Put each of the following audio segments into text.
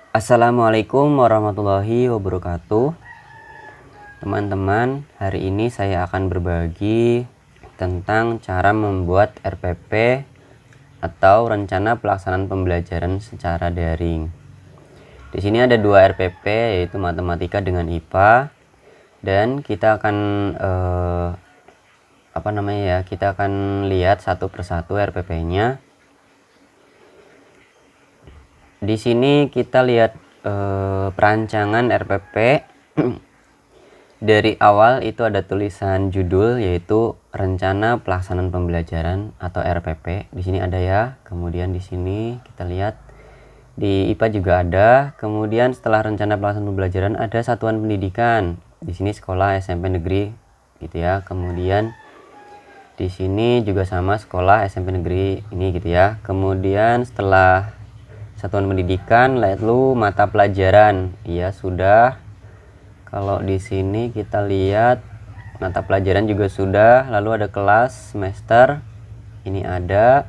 Assalamualaikum warahmatullahi wabarakatuh. Teman-teman, hari ini saya akan berbagi tentang cara membuat RPP atau rencana pelaksanaan pembelajaran secara daring. Di sini ada dua RPP, yaitu matematika dengan IPA, dan kita akan kita akan lihat satu persatu RPP-nya. Di sini kita lihat perancangan RPP. Dari awal itu ada tulisan judul, yaitu rencana pelaksanaan pembelajaran atau RPP. Di sini ada ya. Kemudian di sini kita lihat di IPA juga ada. Kemudian setelah rencana pelaksanaan pembelajaran ada satuan pendidikan. Di sini sekolah SMP negeri gitu ya. Kemudian di sini juga sama, sekolah SMP negeri ini gitu ya. Kemudian setelah satuan pendidikan lalu mata pelajaran, ya sudah. Kalau di sini kita lihat mata pelajaran juga sudah, lalu ada kelas semester, ini ada,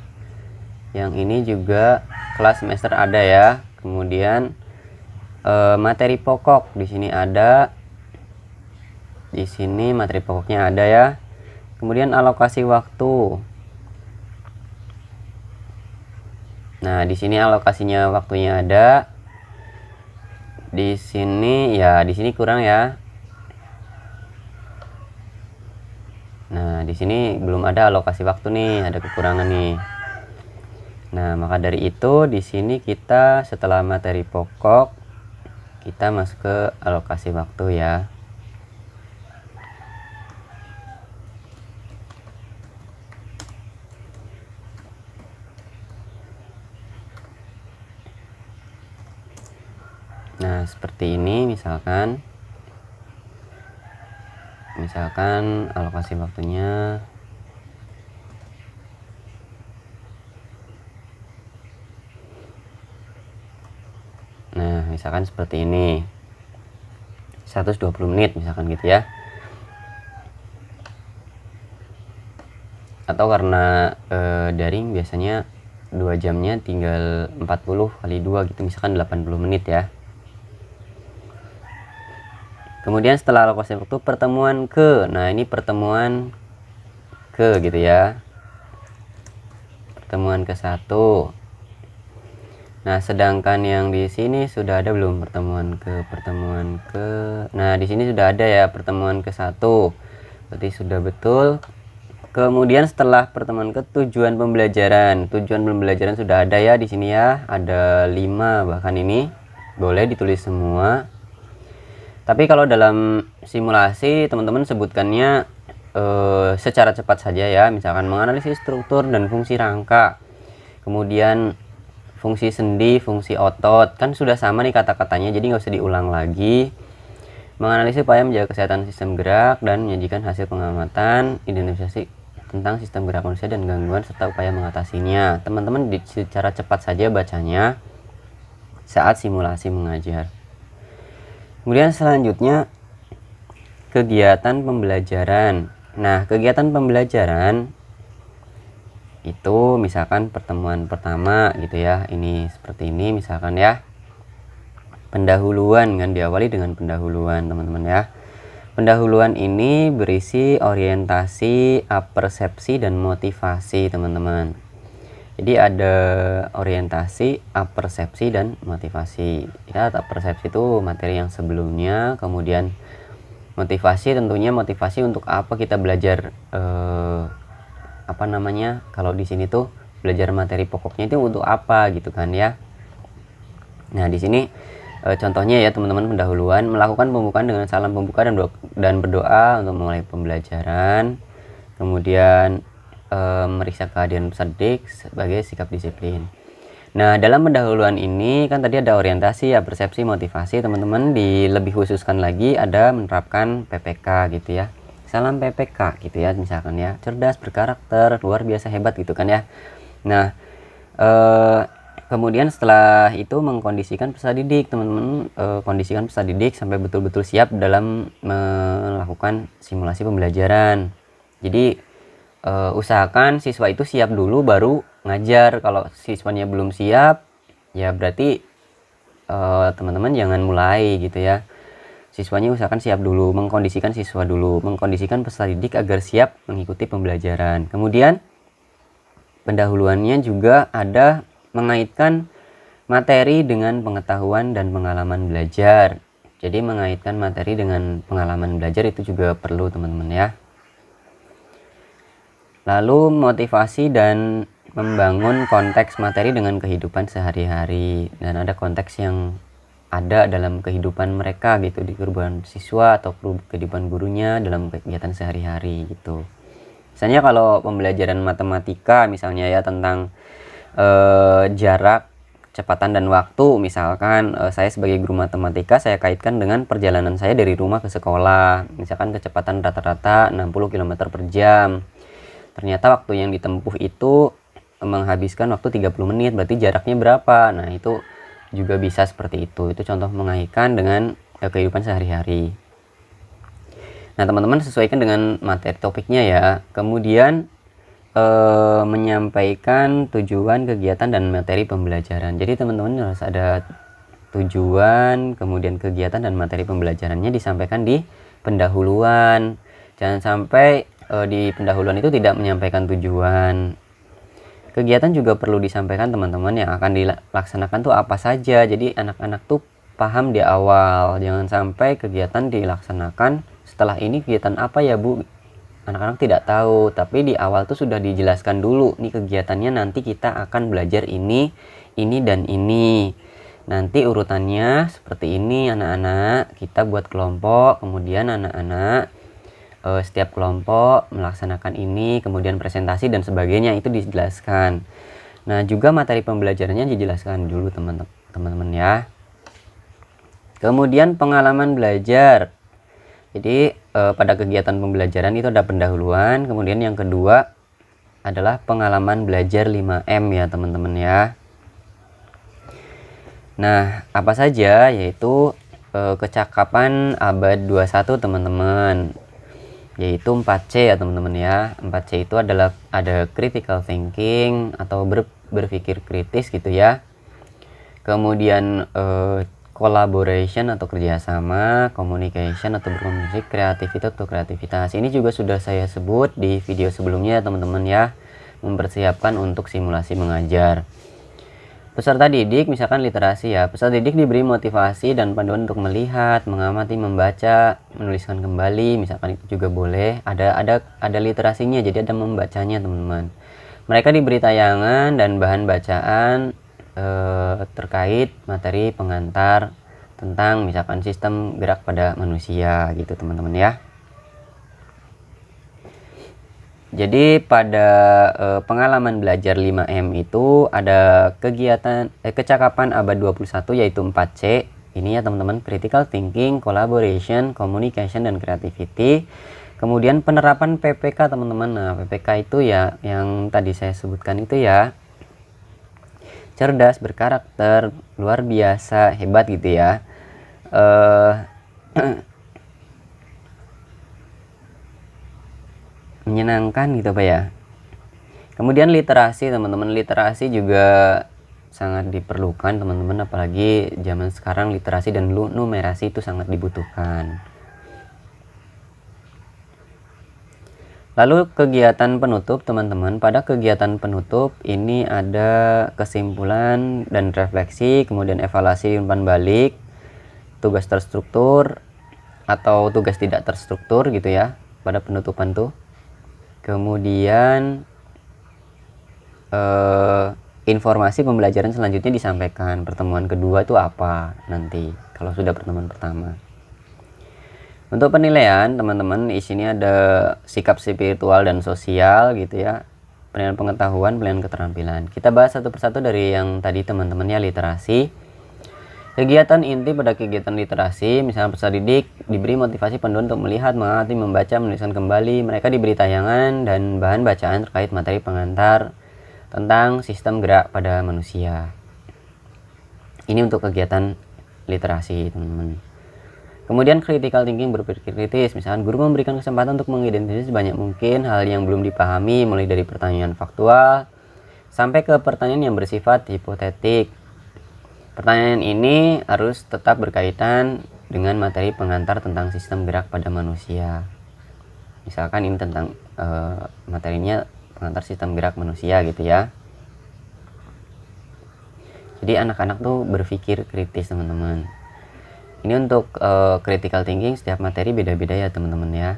yang ini juga kelas semester ada ya. Kemudian materi pokok di sini ada, di sini materi pokoknya ada ya. Kemudian alokasi waktu. Nah, di sini alokasinya waktunya ada. Di sini ya, di sini kurang ya. Nah, di sini belum ada alokasi waktu nih, ada kekurangan nih. Nah, maka dari itu di sini kita setelah materi pokok kita masuk ke alokasi waktu ya. Nah, seperti ini misalkan alokasi waktunya misalkan seperti ini, 120 menit misalkan gitu ya. Atau karena daring biasanya 2 jamnya tinggal 40 kali 2 gitu, misalkan 80 menit ya. Kemudian setelah alokasi waktu pertemuan ke, nah ini pertemuan ke gitu ya, pertemuan ke 1. Nah, sedangkan yang di sini sudah ada belum pertemuan ke? Nah, di sini sudah ada ya pertemuan ke 1. Berarti sudah betul. Kemudian setelah pertemuan ke tujuan pembelajaran. Tujuan pembelajaran sudah ada ya di sini ya. Ada 5 bahkan ini. Boleh ditulis semua. Tapi kalau dalam simulasi teman-teman sebutkannya secara cepat saja ya. Misalkan menganalisis struktur dan fungsi rangka. Kemudian fungsi sendi, fungsi otot, kan sudah sama nih kata-katanya, jadi nggak usah diulang lagi. Menganalisis upaya menjaga kesehatan sistem gerak dan menyajikan hasil pengamatan, identifikasi tentang sistem gerak manusia dan gangguan serta upaya mengatasinya. Teman-teman secara cepat saja bacanya saat simulasi mengajar. Kemudian selanjutnya kegiatan pembelajaran. Nah, kegiatan pembelajaran itu misalkan pertemuan pertama gitu ya, ini seperti ini misalkan ya, pendahuluan kan, diawali dengan pendahuluan teman-teman ya. Pendahuluan ini berisi orientasi, apersepsi dan motivasi teman-teman. Jadi ada orientasi, apersepsi dan motivasi ya. Apersepsi itu materi yang sebelumnya, kemudian motivasi tentunya motivasi untuk apa kita belajar kalau di sini tuh belajar materi pokoknya itu untuk apa gitu kan ya. Nah, di sini contohnya ya teman-teman, pendahuluan melakukan pembukaan dengan salam pembuka dan berdoa untuk mulai pembelajaran. Kemudian meriksa kehadiran peserta didik sebagai sikap disiplin. Nah, dalam pendahuluan ini kan tadi ada orientasi, ya, persepsi, motivasi. Teman-teman lebih khususkan lagi ada menerapkan PPK gitu ya. Salam PPK gitu ya, misalkan ya, cerdas, berkarakter, luar biasa, hebat gitu kan ya. Nah, kemudian setelah itu mengkondisikan peserta didik, teman-teman kondisikan peserta didik sampai betul-betul siap dalam melakukan simulasi pembelajaran. Jadi usahakan siswa itu siap dulu baru ngajar. Kalau siswanya belum siap, ya berarti teman-teman jangan mulai gitu ya. Siswanya usahakan siap dulu, mengkondisikan siswa dulu, mengkondisikan peserta didik agar siap mengikuti pembelajaran. Kemudian pendahuluannya juga ada mengaitkan materi dengan pengetahuan dan pengalaman belajar. Jadi mengaitkan materi dengan pengalaman belajar itu juga perlu teman-teman ya. Lalu motivasi dan membangun konteks materi dengan kehidupan sehari-hari, dan ada konteks yang ada dalam kehidupan mereka gitu, di kehidupan siswa atau kehidupan gurunya dalam kegiatan sehari-hari gitu. Misalnya kalau pembelajaran matematika misalnya ya, tentang jarak, kecepatan dan waktu, misalkan saya sebagai guru matematika saya kaitkan dengan perjalanan saya dari rumah ke sekolah, misalkan kecepatan rata-rata 60 km per jam. Ternyata waktu yang ditempuh itu menghabiskan waktu 30 menit, berarti jaraknya berapa? Nah itu juga bisa seperti itu contoh mengaitkan dengan kehidupan sehari-hari. Nah teman-teman sesuaikan dengan materi topiknya ya. Kemudian menyampaikan tujuan, kegiatan, dan materi pembelajaran. Jadi teman-teman harus ada tujuan, kemudian kegiatan dan materi pembelajarannya disampaikan di pendahuluan. Jangan sampai di pendahuluan itu tidak menyampaikan tujuan. Kegiatan juga perlu disampaikan teman-teman yang akan dilaksanakan tuh apa saja. Jadi anak-anak tuh paham di awal. Jangan sampai kegiatan dilaksanakan setelah ini kegiatan apa ya Bu? Anak-anak tidak tahu, tapi di awal tuh sudah dijelaskan dulu. Nih kegiatannya nanti kita akan belajar ini dan ini. Nanti urutannya seperti ini anak-anak. Kita buat kelompok, kemudian anak-anak setiap kelompok melaksanakan ini, kemudian presentasi dan sebagainya itu dijelaskan. Nah juga materi pembelajarannya dijelaskan dulu teman-teman ya. Kemudian pengalaman belajar. Jadi pada kegiatan pembelajaran itu ada pendahuluan, kemudian yang kedua adalah pengalaman belajar 5M ya teman-teman ya. Nah apa saja, yaitu kecakapan abad 21 teman-teman, yaitu 4C ya teman-teman ya. 4C itu adalah ada critical thinking atau berpikir kritis gitu ya. Kemudian collaboration atau kerjasama, communication atau berkomunikasi, kreativitas atau kreativitas. Ini juga sudah saya sebut di video sebelumnya teman-teman ya, mempersiapkan untuk simulasi mengajar. Peserta didik misalkan literasi ya, peserta didik diberi motivasi dan panduan untuk melihat, mengamati, membaca, menuliskan kembali, misalkan itu juga boleh. Ada literasinya, jadi ada membacanya teman-teman. Mereka diberi tayangan dan bahan bacaan terkait materi pengantar tentang misalkan sistem gerak pada manusia gitu teman-teman ya. Jadi pada pengalaman belajar 5M itu ada kegiatan kecakapan abad 21 yaitu 4C. Ini ya teman-teman, critical thinking, collaboration, communication, dan creativity. Kemudian penerapan PPK teman-teman. Nah PPK itu ya yang tadi saya sebutkan itu ya, cerdas, berkarakter, luar biasa, hebat gitu ya. Menyenangkan gitu Pak ya. Kemudian literasi teman-teman, literasi juga sangat diperlukan teman-teman, apalagi zaman sekarang literasi dan numerasi itu sangat dibutuhkan. Lalu kegiatan penutup teman-teman, pada kegiatan penutup ini ada kesimpulan dan refleksi, kemudian evaluasi umpan balik, tugas terstruktur atau tugas tidak terstruktur gitu ya pada penutupan tuh. Kemudian informasi pembelajaran selanjutnya disampaikan. Pertemuan kedua itu apa nanti kalau sudah pertemuan pertama. Untuk penilaian teman-teman, di sini ada sikap spiritual dan sosial gitu ya, penilaian pengetahuan, penilaian keterampilan. Kita bahas satu persatu dari yang tadi teman-teman ya, literasi. Kegiatan inti pada kegiatan literasi, misalnya peserta didik diberi motivasi panduan untuk melihat, mengamati, membaca, menuliskan kembali. Mereka diberi tayangan dan bahan bacaan terkait materi pengantar tentang sistem gerak pada manusia. Ini untuk kegiatan literasi teman-teman. Kemudian critical thinking, berpikir kritis. Misalkan guru memberikan kesempatan untuk mengidentifikasi sebanyak mungkin hal yang belum dipahami, mulai dari pertanyaan faktual sampai ke pertanyaan yang bersifat hipotetik. Pertanyaan ini harus tetap berkaitan dengan materi pengantar tentang sistem gerak pada manusia. Misalkan ini tentang materinya pengantar sistem gerak manusia gitu ya. Jadi anak-anak tuh berpikir kritis teman-teman. Ini untuk critical thinking, setiap materi beda-beda ya teman-teman ya.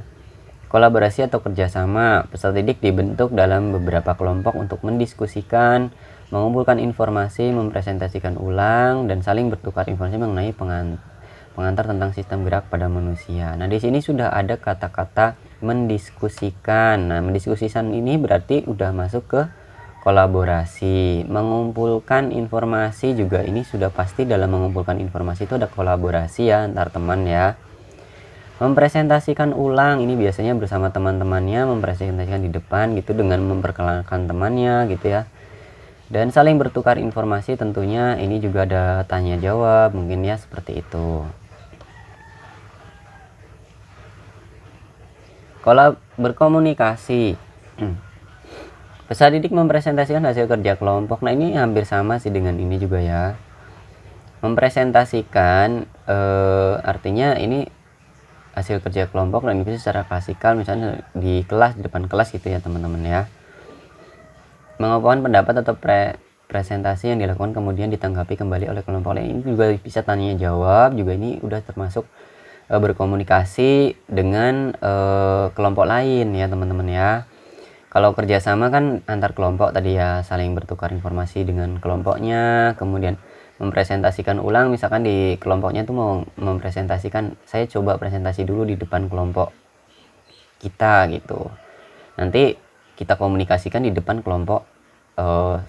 Kolaborasi atau kerjasama, peserta didik dibentuk dalam beberapa kelompok untuk mendiskusikan, mengumpulkan informasi, mempresentasikan ulang, dan saling bertukar informasi mengenai pengantar tentang sistem gerak pada manusia. Nah, di sini sudah ada kata-kata mendiskusikan. Nah, mendiskusikan ini berarti udah masuk ke kolaborasi. Mengumpulkan informasi juga ini sudah pasti, dalam mengumpulkan informasi itu ada kolaborasi ya antar teman ya. Mempresentasikan ulang ini biasanya bersama teman-temannya, mempresentasikan di depan gitu dengan memperkenalkan temannya gitu ya. Dan saling bertukar informasi, tentunya ini juga ada tanya jawab mungkin ya, seperti itu. Kalau berkomunikasi, peserta didik mempresentasikan hasil kerja kelompok. Nah, ini hampir sama sih dengan ini juga ya. Mempresentasikan artinya ini hasil kerja kelompok dan itu secara klasikal, misalnya di kelas, di depan kelas gitu ya teman-teman ya. Mengumpulkan pendapat atau presentasi yang dilakukan kemudian ditanggapi kembali oleh kelompok lain. Ini juga bisa tanya jawab, juga ini udah termasuk berkomunikasi dengan kelompok lain ya teman-teman ya. Kalau kerjasama kan antar kelompok tadi ya, saling bertukar informasi dengan kelompoknya, kemudian mempresentasikan ulang, misalkan di kelompoknya tuh mau mempresentasikan, saya coba presentasi dulu di depan kelompok kita gitu, nanti kita komunikasikan di depan kelompok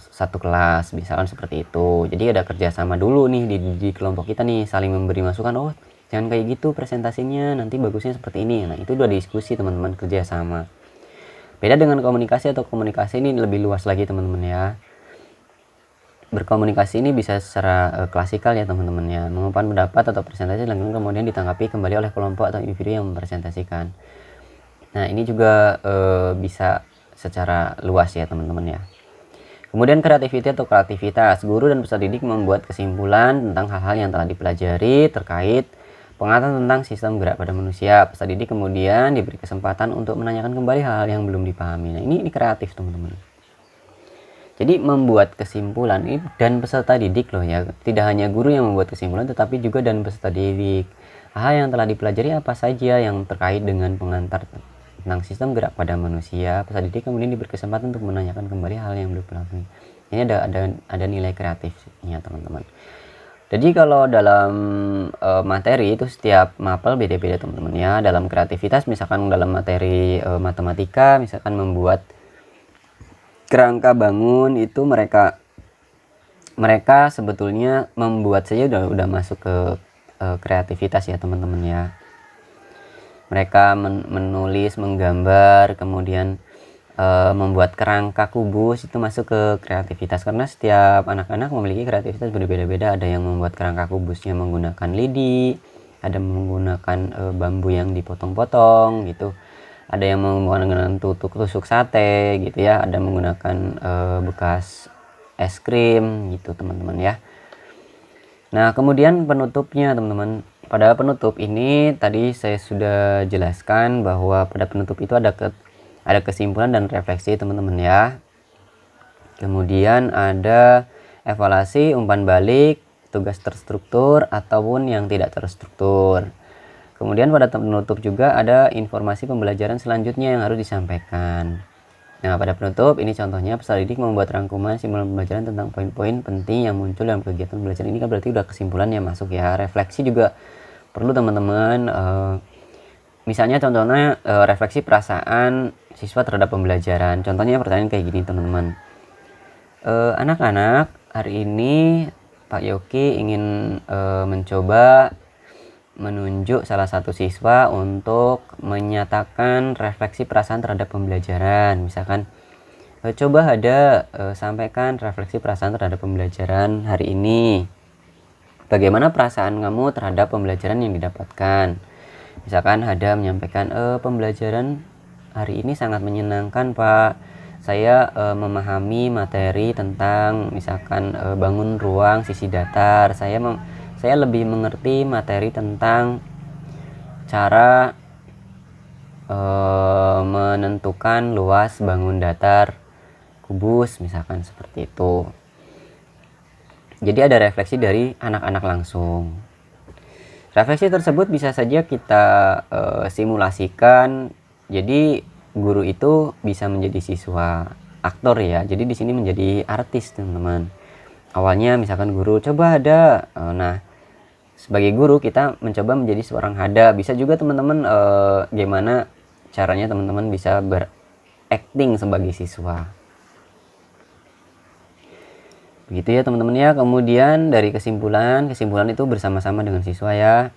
satu kelas, misalkan seperti itu. Jadi ada kerjasama dulu nih di kelompok kita nih, saling memberi masukan, oh jangan kayak gitu presentasinya, nanti bagusnya seperti ini. Nah, itu udah diskusi teman-teman, kerjasama. Beda dengan komunikasi, atau komunikasi ini lebih luas lagi teman-teman ya. Berkomunikasi ini bisa secara klasikal ya teman-teman ya, mengumpulkan pendapat atau presentasi lalu kemudian ditanggapi kembali oleh kelompok atau individu yang mempresentasikan. Nah, ini juga bisa secara luas ya teman-teman ya. Kemudian kreativitas atau kreativitas, guru dan peserta didik membuat kesimpulan tentang hal-hal yang telah dipelajari terkait pengetahuan tentang sistem gerak pada manusia. Peserta didik kemudian diberi kesempatan untuk menanyakan kembali hal-hal yang belum dipahami. Nah, ini kreatif teman-teman. Jadi membuat kesimpulan ini dan peserta didik loh ya, tidak hanya guru yang membuat kesimpulan tetapi juga dan peserta didik. Hal yang telah dipelajari apa saja yang terkait dengan pengantar tentang sistem gerak pada manusia. Peserta didik kemudian diberi kesempatan untuk menanyakan kembali hal yang belum dipahami. Ini ada nilai kreatifnya teman-teman. Jadi kalau dalam materi itu setiap mapel beda-beda teman-teman ya. Dalam kreativitas misalkan dalam materi matematika misalkan membuat kerangka bangun, itu mereka sebetulnya membuat saja udah masuk ke kreativitas ya teman-teman ya. Mereka menulis, menggambar, kemudian membuat kerangka kubus, itu masuk ke kreativitas, karena setiap anak-anak memiliki kreativitas berbeda-beda. Ada yang membuat kerangka kubusnya menggunakan lidi, ada menggunakan bambu yang dipotong-potong gitu, ada yang menggunakan tusuk sate gitu ya, ada menggunakan bekas es krim gitu teman-teman ya. Nah, kemudian penutupnya teman-teman. Pada penutup ini tadi saya sudah jelaskan bahwa pada penutup itu ada kesimpulan dan refleksi teman-teman ya. Kemudian ada evaluasi, umpan balik, tugas terstruktur ataupun yang tidak terstruktur. Kemudian pada penutup juga ada informasi pembelajaran selanjutnya yang harus disampaikan. Nah, pada penutup ini contohnya peserta didik membuat rangkuman simulasi pembelajaran tentang poin-poin penting yang muncul dalam kegiatan pembelajaran. Ini kan berarti udah kesimpulan yang masuk ya. Refleksi juga perlu teman-teman. Misalnya contohnya refleksi perasaan siswa terhadap pembelajaran. Contohnya pertanyaan kayak gini teman-teman. Anak-anak, hari ini Pak Yoki ingin mencoba menunjuk salah satu siswa untuk menyatakan refleksi perasaan terhadap pembelajaran. Misalkan coba Hada sampaikan refleksi perasaan terhadap pembelajaran hari ini. Bagaimana perasaan kamu terhadap pembelajaran yang didapatkan? Misalkan Hada menyampaikan pembelajaran hari ini sangat menyenangkan Pak. saya memahami materi tentang misalkan bangun ruang sisi datar. Saya lebih mengerti materi tentang cara menentukan luas bangun datar kubus, misalkan seperti itu. Jadi ada refleksi dari anak-anak langsung. Refleksi tersebut bisa saja kita simulasikan. Jadi guru itu bisa menjadi siswa aktor ya. Jadi di sini menjadi artis, teman-teman. Awalnya misalkan guru coba ada, nah sebagai guru kita mencoba menjadi seorang hada. Bisa juga teman-teman gimana caranya teman-teman bisa berakting sebagai siswa. Begitu ya teman-teman ya. Kemudian dari kesimpulan itu bersama-sama dengan siswa ya.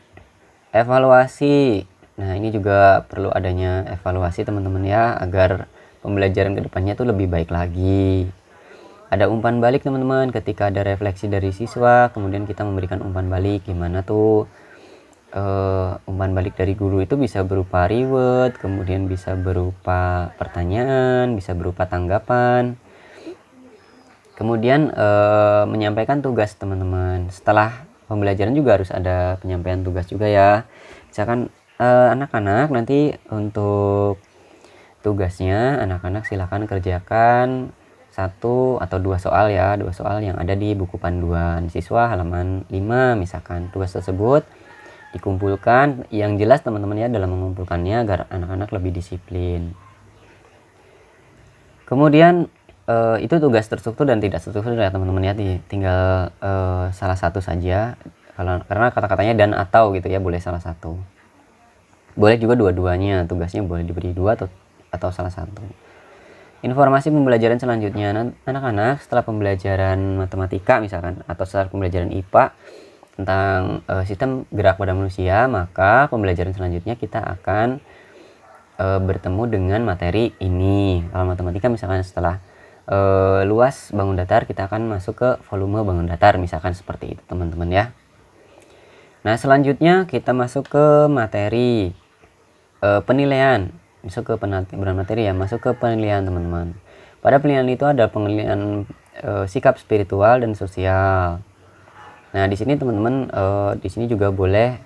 Evaluasi. Nah, ini juga perlu adanya evaluasi teman-teman ya, agar pembelajaran kedepannya itu lebih baik lagi. Ada umpan balik teman-teman, ketika ada refleksi dari siswa, kemudian kita memberikan umpan balik. Gimana tuh umpan balik dari guru itu bisa berupa reward, kemudian bisa berupa pertanyaan, bisa berupa tanggapan. Kemudian menyampaikan tugas teman-teman. Setelah pembelajaran juga harus ada penyampaian tugas juga ya. Misalkan anak-anak nanti untuk tugasnya anak-anak silakan kerjakan 1 atau 2 soal ya, 2 soal yang ada di buku panduan siswa halaman 5 misalkan. Tugas tersebut dikumpulkan, yang jelas teman-teman ya dalam mengumpulkannya agar anak-anak lebih disiplin. Kemudian itu tugas terstruktur dan tidak terstruktur ya teman-teman ya, tinggal salah satu saja, karena kata-katanya dan atau gitu ya, boleh salah satu. Boleh juga dua-duanya, tugasnya boleh diberi 2 atau salah satu. Informasi pembelajaran selanjutnya, anak-anak setelah pembelajaran matematika misalkan, atau setelah pembelajaran IPA tentang sistem gerak pada manusia, maka pembelajaran selanjutnya kita akan bertemu dengan materi ini. Kalau matematika misalkan setelah luas bangun datar, kita akan masuk ke volume bangun datar, misalkan seperti itu teman-teman ya. Nah, selanjutnya kita masuk ke materi penilaian. Masuk ke materi ya, masuk ke penilaian teman-teman. Pada penilaian itu ada penilaian sikap spiritual dan sosial. Nah, di sini teman-teman di sini juga boleh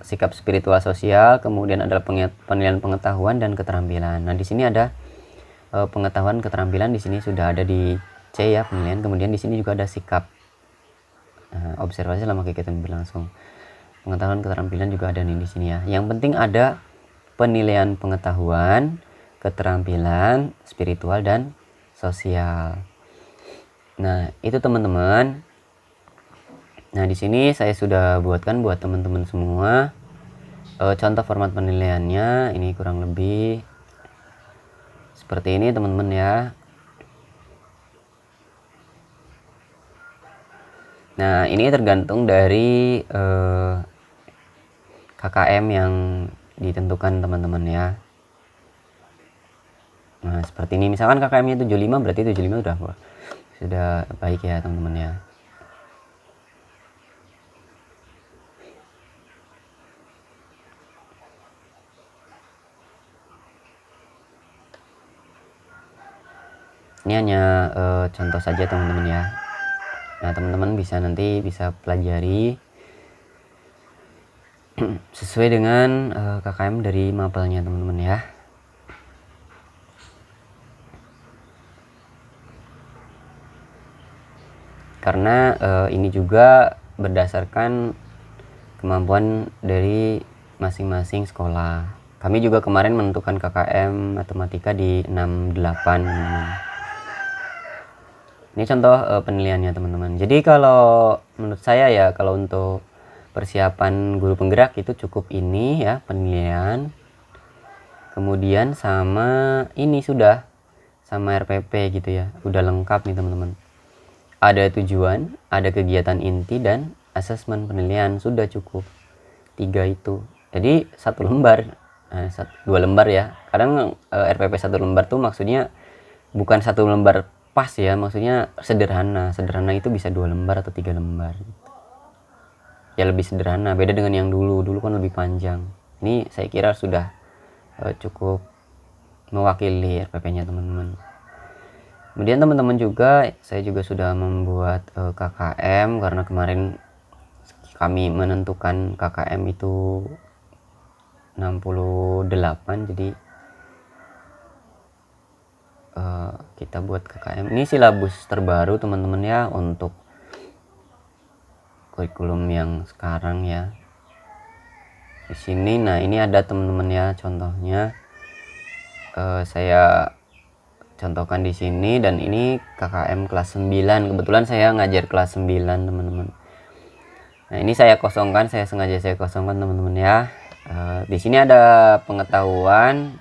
sikap spiritual sosial, kemudian ada penilaian pengetahuan dan keterampilan. Nah, di sini ada pengetahuan keterampilan, di sini sudah ada di C ya penilaian. Kemudian di sini juga ada sikap, observasi selama kegiatan berlangsung. Pengetahuan keterampilan juga ada nih di sini ya. Yang penting ada penilaian pengetahuan, keterampilan, spiritual dan sosial. Nah, itu teman-teman. Nah, di sini saya sudah buatkan buat teman-teman semua contoh format penilaiannya. Ini kurang lebih seperti ini teman-teman ya. Nah, ini tergantung dari KKM yang ditentukan teman-teman ya. Nah, seperti ini misalkan KKM-nya 75, berarti 75 sudah baik ya teman-teman ya. Ini hanya contoh saja teman-teman ya. Nah, teman-teman nanti bisa pelajari sesuai dengan KKM dari mapelnya teman-teman ya. Karena ini juga berdasarkan kemampuan dari masing-masing sekolah. Kami juga kemarin menentukan KKM matematika di 68 teman-teman. Ini contoh penilaiannya teman-teman. Jadi kalau menurut saya ya, kalau untuk persiapan guru penggerak itu cukup ini ya penilaian. Kemudian sama ini sudah sama RPP gitu ya. Udah lengkap nih teman-teman. Ada tujuan, ada kegiatan inti dan asesmen penilaian, sudah cukup 3 itu. Jadi 1 lembar, 2 lembar ya. Kadang RPP 1 lembar tuh maksudnya bukan 1 lembar pas ya, maksudnya sederhana itu bisa 2 lembar atau 3 lembar gitu. Ya lebih sederhana, beda dengan yang dulu kan lebih panjang. Ini saya kira sudah cukup mewakili RPP-nya teman-teman. Kemudian teman-teman juga, saya juga sudah membuat KKM karena kemarin kami menentukan KKM itu 68, jadi kita buat KKM. Ini silabus terbaru teman-teman ya untuk kurikulum yang sekarang ya. Di sini, nah ini ada teman-teman ya contohnya. Saya contohkan di sini, dan ini KKM kelas 9. Kebetulan saya ngajar kelas 9 teman-teman. Nah ini saya kosongkan, sengaja saya kosongkan teman-teman ya. Di sini ada pengetahuan,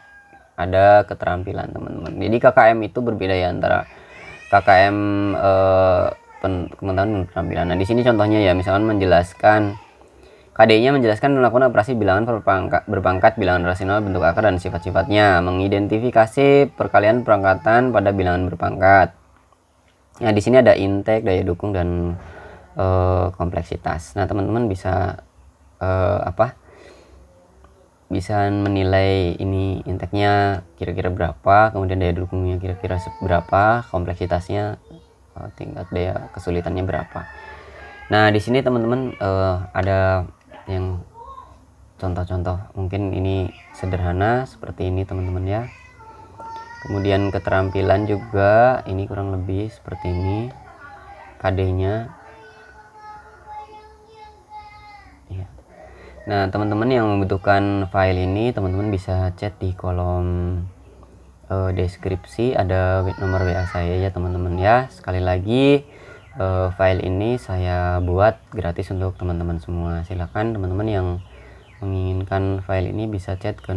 ada keterampilan teman-teman. Jadi KKM itu berbeda ya antara KKM pengetahuan dan keterampilan. Nah di sini contohnya ya, misalkan menjelaskan KD-nya menjelaskan melakukan operasi bilangan berpangkat bilangan rasional, bentuk akar dan sifat-sifatnya, mengidentifikasi perkalian perangkatan pada bilangan berpangkat. Nah di sini ada intake, daya dukung, dan kompleksitas. Nah teman-teman bisa bisa menilai ini intake-nya kira-kira berapa, kemudian daya dukungnya kira-kira berapa, kompleksitasnya tingkat daya kesulitannya berapa. Nah di sini teman-teman ada yang contoh-contoh, mungkin ini sederhana seperti ini teman-teman ya. Kemudian keterampilan juga ini kurang lebih seperti ini KD-nya. Nah teman-teman yang membutuhkan file ini, teman-teman bisa chat di kolom deskripsi, ada nomor WA saya ya teman-teman ya. Sekali lagi file ini saya buat gratis untuk teman-teman semua. Silakan teman-teman yang menginginkan file ini bisa chat ke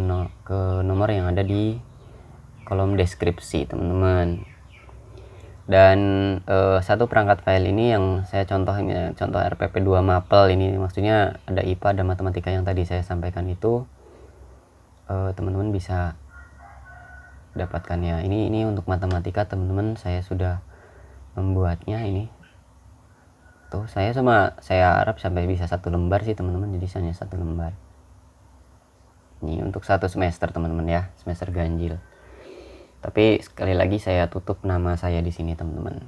nomor yang ada di kolom deskripsi teman-teman. Dan satu perangkat file ini yang saya contohnya, contoh RPP 2 Mapel ini, maksudnya ada IPA, ada matematika yang tadi saya sampaikan itu, teman-teman bisa dapatkan ya. Ini untuk matematika teman-teman, saya sudah membuatnya ini. Tuh saya harap sampai bisa 1 lembar sih teman-teman, jadi hanya 1 lembar. Ini untuk 1 semester teman-teman ya, semester ganjil. Tapi sekali lagi saya tutup nama saya di sini teman-teman.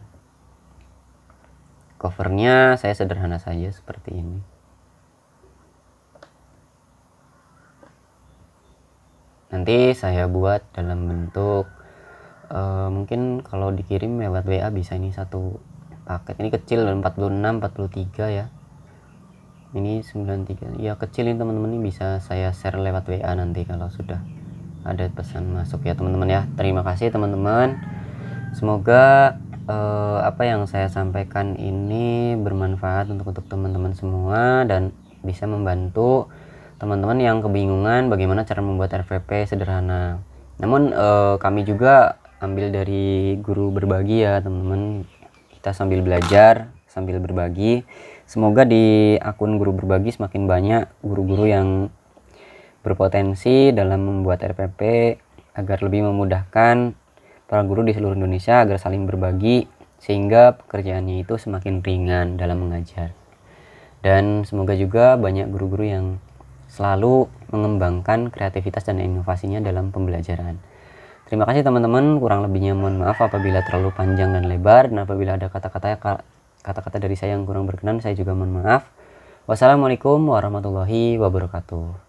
Covernya saya sederhana saja seperti ini. Nanti saya buat dalam bentuk mungkin kalau dikirim lewat WA bisa ini 1 paket. Ini kecil, 46, 43 ya. Ini 93. Ya kecil ini teman-teman, ini bisa saya share lewat WA nanti kalau sudah ada pesan masuk ya teman-teman ya. Terima kasih teman-teman, semoga apa yang saya sampaikan ini bermanfaat untuk teman-teman semua dan bisa membantu teman-teman yang kebingungan bagaimana cara membuat RPP sederhana. Namun kami juga ambil dari guru berbagi ya teman-teman, kita sambil belajar sambil berbagi. Semoga di akun guru berbagi semakin banyak guru-guru yang berpotensi dalam membuat RPP agar lebih memudahkan para guru di seluruh Indonesia agar saling berbagi sehingga pekerjaannya itu semakin ringan dalam mengajar. Dan semoga juga banyak guru-guru yang selalu mengembangkan kreativitas dan inovasinya dalam pembelajaran. Terima kasih teman-teman, kurang lebihnya mohon maaf apabila terlalu panjang dan lebar, dan apabila ada kata-kata dari saya yang kurang berkenan saya juga mohon maaf. Wassalamualaikum warahmatullahi wabarakatuh.